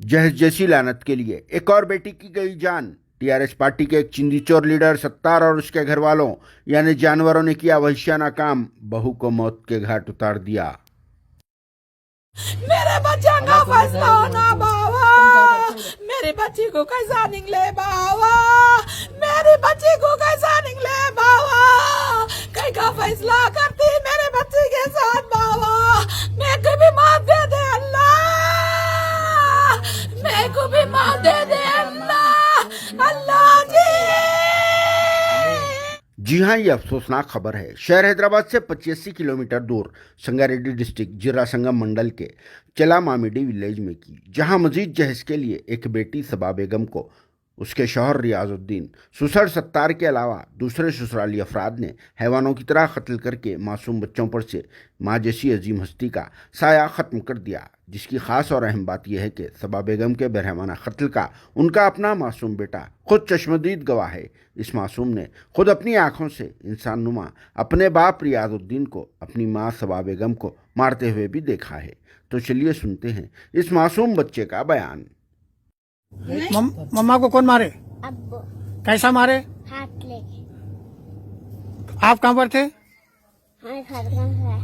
जहेज जैसी लानत के लिए एक और बेटी की गई जान। टीआरएस पार्टी के एक चिंदीचोर लीडर सत्तार और उसके घर वालों यानी जानवरों ने किया वहशियाना काम, बहू को मौत के घाट उतार दिया। मेरे बच्चे का फैसला होना बाबा, मेरी बच्ची को कैसा निकले बाबा, मेरी बच्ची को कैसा निकले बाबा, कहीं का फैसला करती मेरे बच्चे के साथ बाबा, मैं को भी माफ दे दे अल्लाह, मैं को भी माफ दे दे अल्लाह, अल्लाह जी हाँ, ये अफसोसनाक खबर है। शहर हैदराबाद से 85 किलोमीटर दूर संगारेड्डी डिस्ट्रिक्ट जिरा संगम मंडल के चलामामिडी विलेज में की, जहां मजीद जहेज के लिए एक बेटी सबा बेगम को उसके शौहर रियाजुद्दीन सुसर सत्तार के अलावा दूसरे ससुराली अफराद ने हैवानों की तरह कत्ल करके मासूम बच्चों पर से माँ जैसी अजीम हस्ती का साया ख़त्म कर दिया। जिसकी ख़ास और अहम बात यह है कि सबा बेगम के बेरहमाना कत्ल का उनका अपना मासूम बेटा खुद चश्मदीद गवाह है। इस मासूम ने खुद अपनी आंखों से इंसान नुमा अपने बाप रियाजुद्दीन को अपनी माँ सबा बेगम को मारते हुए भी देखा है। तो चलिए सुनते हैं इस मासूम बच्चे का बयान। मम्मा को कौन मारे? अब्बू कैसा मारे? हाथ लेके। आप कहाँ पर थे? हाँ, घर है।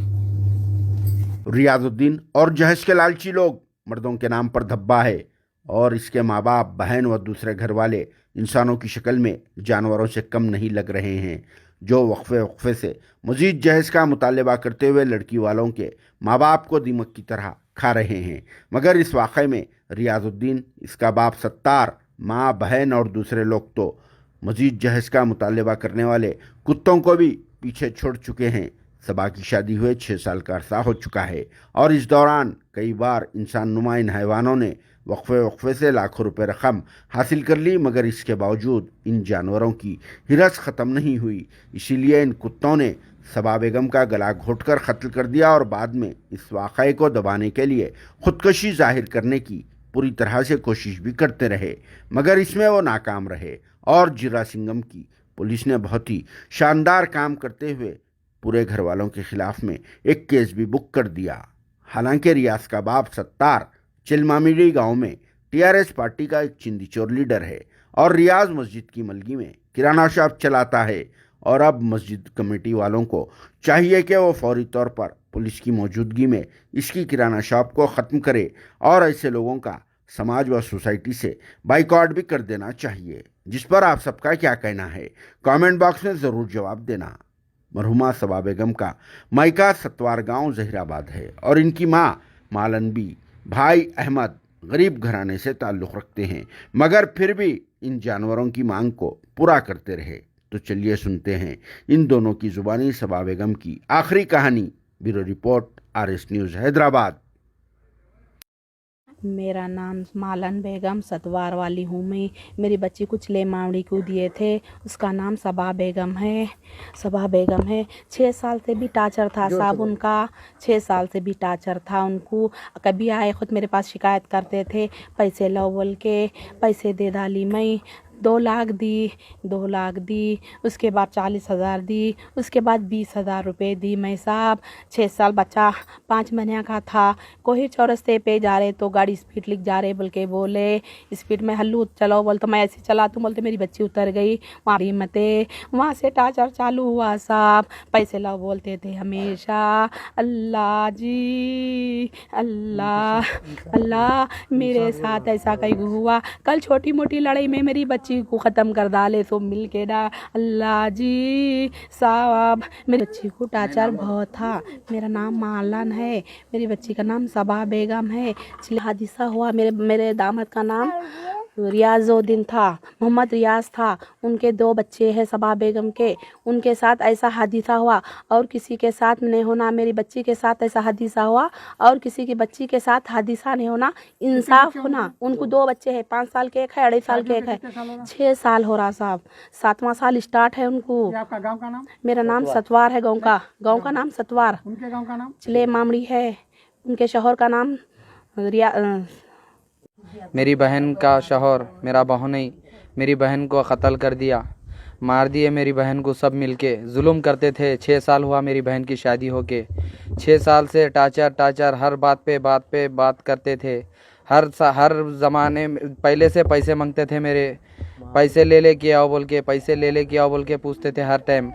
रियाजुद्दीन और जहेज के लालची लोग मर्दों के नाम पर धब्बा है और इसके माँ बाप, बहन व दूसरे घर वाले इंसानों की शक्ल में जानवरों से कम नहीं लग रहे हैं, जो वक्फे से मजीद जहेज का मुतालबा करते हुए लड़की वालों के माँ बाप को दीमक की तरह खा रहे हैं। मगर इस वाक़े में रियाजुद्दीन, इसका बाप सत्तार, माँ, बहन और दूसरे लोग तो मजीद जहेज का मुतालबा करने वाले कुत्तों को भी पीछे छोड़ चुके हैं। सबा की शादी हुए 6 साल का अरसा हो चुका है और इस दौरान कई बार इंसान नुमा इन हैवानों ने वक्फे से लाखों रुपए रकम हासिल कर ली, मगर इसके बावजूद इन जानवरों की हिरस ख़त्म नहीं हुई। इसीलिए इन कुत्तों ने सबा बेगम का गला घोंटकर कत्ल कर दिया और बाद में इस वाक़े को दबाने के लिए खुदकशी जाहिर करने की पूरी तरह से कोशिश भी करते रहे, मगर इसमें वो नाकाम रहे और जिरा सिंगम की पुलिस ने बहुत ही शानदार काम करते हुए पूरे घर वालों के खिलाफ में एक केस भी बुक कर दिया। हालांकि रियाज का बाप सत्तार चिलमामिडी गांव में टीआरएस पार्टी का एक चिंदीचोर लीडर है और रियाज मस्जिद की मलगी में किराना शॉप चलाता है और अब मस्जिद कमेटी वालों को चाहिए कि वो फौरी तौर पर पुलिस की मौजूदगी में इसकी किराना शॉप को ख़त्म करे और ऐसे लोगों का समाज व सोसाइटी से बाइकआउट भी कर देना चाहिए। जिस पर आप सबका क्या कहना है, कमेंट बॉक्स में ज़रूर जवाब देना। मरहुमा सबा बेगम का मायका सतवार गांव जहीराबाद है और इनकी मां मालनबी भाई अहमद गरीब घराने से ताल्लुक़ रखते हैं, मगर फिर भी इन जानवरों की मांग को पूरा करते रहे। तो चलिए सुनते हैं इन दोनों की ज़ुबानी सबा बेगम की आखिरी कहानी। Bureau report, RS news Hyderabad. मेरा नाम मालन बेगम सतवार वाली हूँ मैं। मेरी बच्ची को चले मावड़ी को दिए थे, उसका नाम सबा बेगम है। सबा बेगम है। 6 साल से भी टार्चर था साहब उनका, 6 साल से भी टार्चर था उनको। कभी आए खुद मेरे पास शिकायत करते थे, पैसे लो बोल के पैसे दे डाली मैं। 2 लाख दी, उसके बाद 40,000 दी, उसके बाद 20,000 रुपये दी मैं साहब। 6 साल बच्चा 5 महीने का था। कोई चौरस्ते पे जा रहे तो गाड़ी स्पीड लिख जा रहे बोल के बोले, स्पीड में हल्लू चलो बोल तो मैं ऐसे चलाती बोलते मेरी बच्ची उतर गई वहाँ मते। वहाँ से टार्चर चालू हुआ साहब, पैसे लो बोलते थे हमेशा। अल्लाह जी अल्लाह अल्लाह मेरे साथ ऐसा कहीं हुआ। कल छोटी मोटी लड़ाई में मेरी बच्ची को ख़त्म कर डाले सो मिल के डा। अल्लाह जी साहब, मेरी बच्ची को टार्चर बहुत था। मेरा नाम मालन है, मेरी बच्ची का नाम सबा बेगम है। हादिसा हुआ, मेरे दामाद का नाम रियाजुद्दीन था, मोहम्मद रियाज था। उनके 2 बच्चे हैं सबा बेगम के। उनके साथ ऐसा हादिसा हुआ और किसी के साथ नहीं होना। मेरी बच्ची के साथ ऐसा हादिसा हुआ और किसी की बच्ची के साथ हादिसा नहीं होना, इंसाफ होना। उनको 2 बच्चे हैं, 5 साल के एक है, 2.5 साल के एक है। 6 साल हो रहा साहब, 7वां साल स्टार्ट है उनको। आपका गांव का नाम? मेरा नाम सतवार है, गाँव का नाम सतवार। उनके गांव का नाम? चिले मामड़ी है। उनके शोहर का नाम मेरी बहन का शौहर, मेरा बहुनई, मेरी बहन को कत्ल कर दिया, मार दिए। मेरी बहन को सब मिलके जुल्म करते थे। 6 साल हुआ मेरी बहन की शादी होके। 6 साल से टार्चर हर बात पे बात करते थे। हर ज़माने में पहले से पैसे मांगते थे मेरे, पैसे ले के आओ बोल के, पैसे ले के आओ बोल के पूछते थे हर टाइम।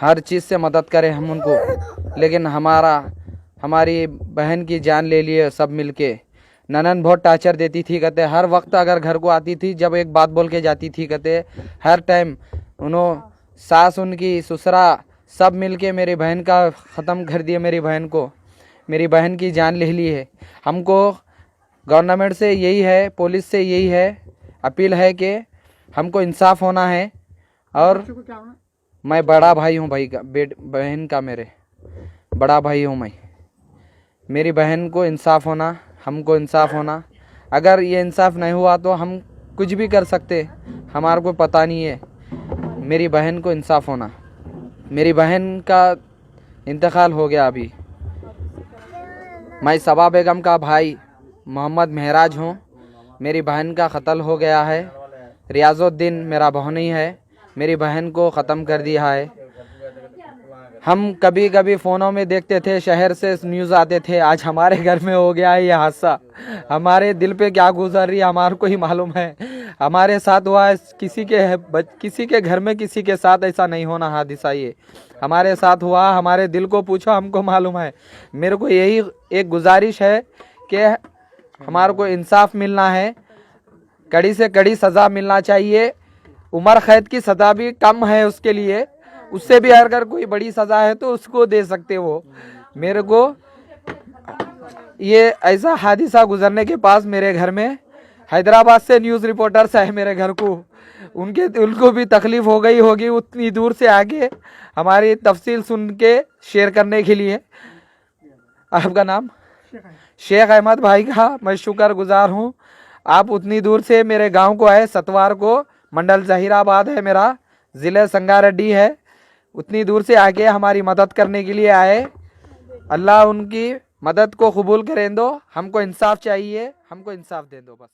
हर चीज़ से मदद करें हम उनको, लेकिन हमारी बहन की जान ले लिए सब मिलके। ननन बहुत टार्चर देती थी, कहते हर वक्त अगर घर को आती थी जब एक बात बोल के जाती थी, कहते हर टाइम उन्होंने सास उनकी ससुरा सब मिलके मेरी बहन का ख़त्म कर दिया। मेरी बहन की जान ले ली है। हमको गवर्नमेंट से यही है, पुलिस से यही है, अपील है कि हमको इंसाफ होना है। और मैं बड़ा भाई हूँ भाई का, बहन का मेरे बड़ा भाई हूँ मैं। मेरी बहन को इंसाफ होना, हमको इंसाफ होना। अगर ये इंसाफ नहीं हुआ तो हम कुछ भी कर सकते, हमारे को पता नहीं है। मेरी बहन को इंसाफ होना। मेरी बहन का इंतकाल हो गया अभी। मैं सबा बेगम का भाई मोहम्मद महराज हूँ। मेरी बहन का कत्ल हो गया है। रियाजुद्दीन मेरा बहनी है, मेरी बहन को ख़त्म कर दिया है। हम कभी कभी फ़ोनों में देखते थे, शहर से न्यूज़ आते थे, आज हमारे घर में हो गया है ये हादसा। हमारे दिल पे क्या गुजर रही है हमारे को ही मालूम है। हमारे साथ हुआ है, किसी के घर में किसी के साथ ऐसा नहीं होना हादसा, ये हमारे साथ हुआ। हमारे दिल को पूछो, हमको मालूम है। मेरे को यही एक गुजारिश है कि हमारे को इंसाफ मिलना है, कड़ी से कड़ी सज़ा मिलना चाहिए। उम्र कैद की सज़ा भी कम है उसके लिए, उससे भी अगर कोई बड़ी सज़ा है तो उसको दे सकते हो। मेरे को ये ऐसा हादसा गुजरने के पास मेरे घर में हैदराबाद से न्यूज़ रिपोर्टर्स आए मेरे घर को, उनको भी तकलीफ़ हो गई होगी, उतनी दूर से आके हमारी तफसील सुन के शेयर करने के लिए। आपका नाम? शेख अहमद भाई का मैं शुक्रगुजार हूँ। आप उतनी दूर से मेरे गांव को आए, सतवार को, मंडल जहीराबाद है मेरा, ज़िले संगारेड्डी है। उतनी दूर से आके हमारी मदद करने के लिए आए। अल्लाह उनकी मदद को कबूल करें दो। हमको इंसाफ चाहिए, हमको इंसाफ दे दो बस।